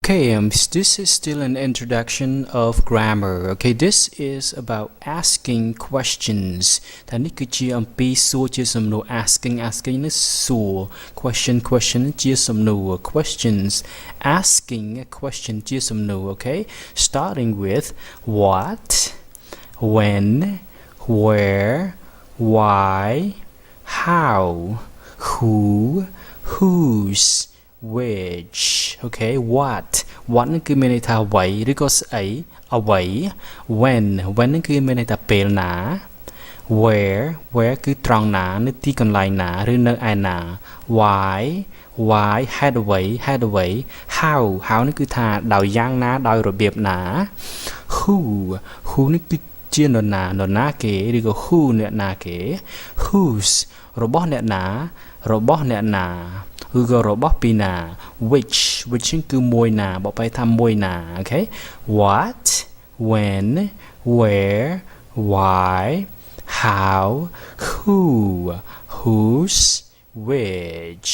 Okay, this is still an introduction of grammar. Okay, this is about asking questions. Thatនេះគឺជាអំពីសួរជាសំណួរ asking នេះសួរ question ជាសំណួរ questions asking a question ជាសំណួរ okay, starting with what, when, where, why, how, who, whose, which. Okay, what នឹងគឺមានន័យថាអ្វីឬក៏ស្អីអ្វី when នឹងគឺមានន័យថាពេលណា where គឺត្រង់ណានៅទីកន្លែងណាឬនៅឯណា why ហេតុអ្វី how នឹងគឺថាដោយយ៉ាងណាដោយរបៀបណា who នេះគឺជានរណាគេឬក៏ who អ្នកណាគេ whose របស់អ្នកណាឬក៏របស់ពីណា which គឺមួយណាបបៃថាមួយណា okay, what, when, where, why, how, who, whose, which